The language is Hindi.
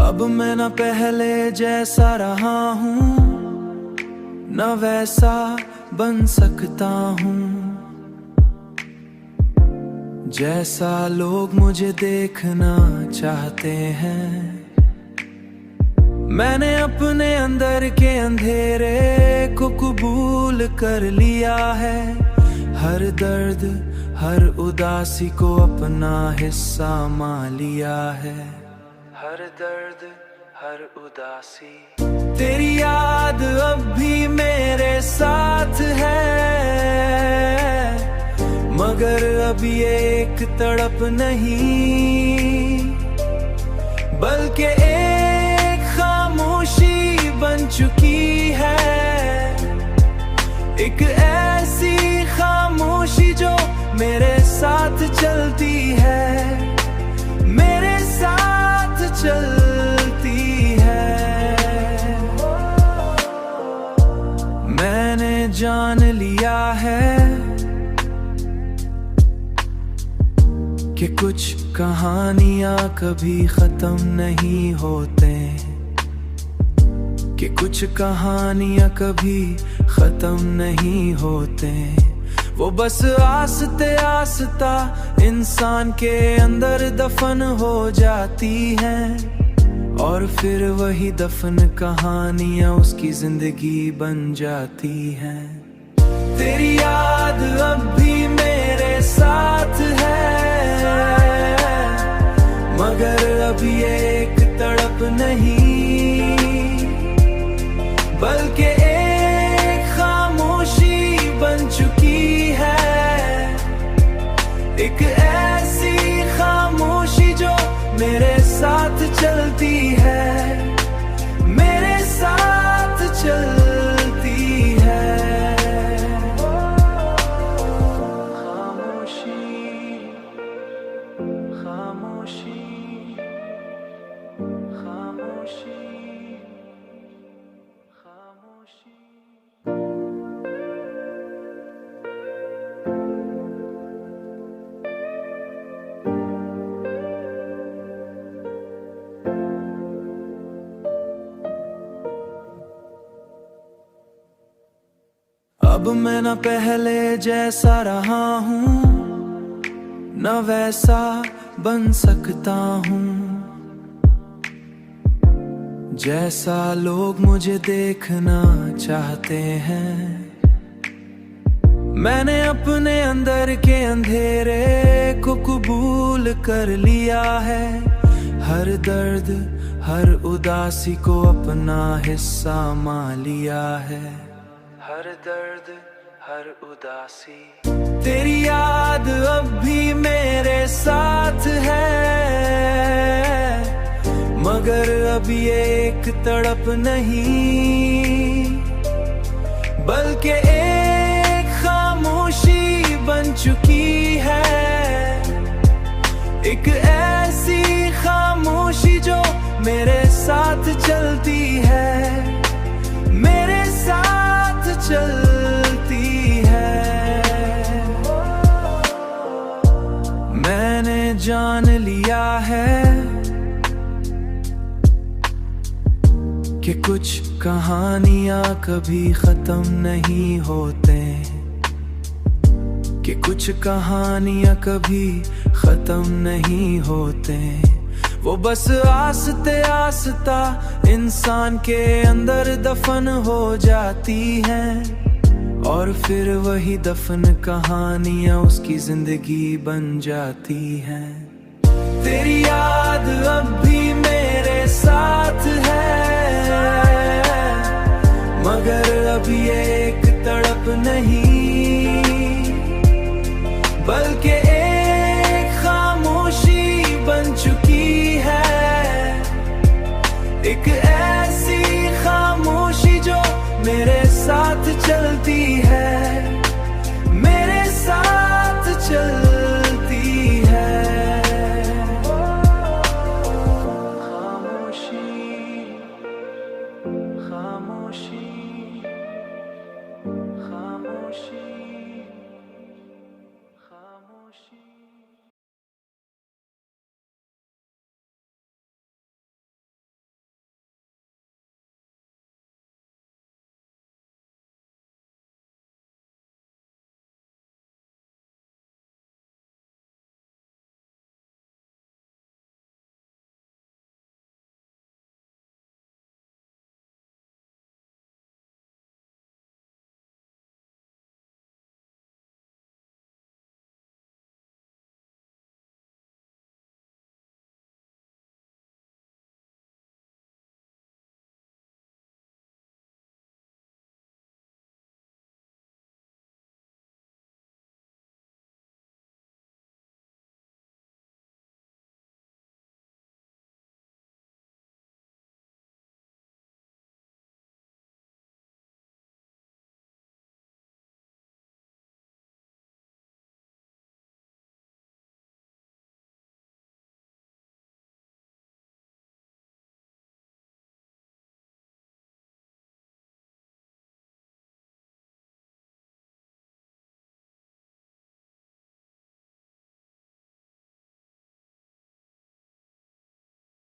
अब मैं न पहले जैसा रहा हूँ, न वैसा बन सकता हूँ। जैसा लोग मुझे देखना चाहते हैं। मैंने अपने अंदर के अंधेरे को कबूल कर लिया है। हर दर्द हर उदासी को अपना हिस्सा मान लिया है। हर दर्द हर उदासी तेरी याद अब भी मेरे साथ है। मगर अब ये एक तड़प नहीं, बल्कि एक खामोशी बन चुकी है। एक ऐसी खामोशी जो मेरे साथ चलती है, मेरे साथ चलती है। मैंने जान लिया है कि कुछ कहानियां कभी खत्म नहीं होते, कि कुछ कहानियां कभी खत्म नहीं होते। वो बस आस्ते आस्ता इंसान के अंदर दफन हो जाती हैं, और फिर वही दफन कहानियां उसकी जिंदगी बन जाती हैं। तेरी याद अब भी मेरे साथ है, मगर अब ये एक तड़प नहीं, बल्कि एक खामोशी बन चुकी है। एक ऐसी खामोशी जो मेरे साथ चलती है, मेरे साथ चलती है। खामोशी खामोशी खामोशी खामोशी। अब मैं न पहले जैसा रहा हूँ, न वैसा बन सकता हूँ। जैसा लोग मुझे देखना चाहते हैं। मैंने अपने अंदर के अंधेरे को कबूल कर लिया है। हर दर्द हर उदासी को अपना हिस्सा मान लिया है। हर दर्द हर उदासी तेरी याद अब भी मेरे साथ है, मगर अब ये एक तड़प नहीं, बल्कि एक खामोशी बन चुकी है। एक ऐसी खामोशी जो मेरे साथ चलती है, मेरे साथ चलती है। मैंने जान लिया है कि कुछ कहानियां कभी खत्म नहीं होते, कि कुछ कहानियां कभी खत्म नहीं होते। वो बस आस्ते आस्ता इंसान के अंदर दफन हो जाती हैं, और फिर वही दफन कहानियां उसकी जिंदगी बन जाती हैं। तेरी याद अब भी मेरे साथ है, मगर अब ये एक तड़प नहीं, बल्कि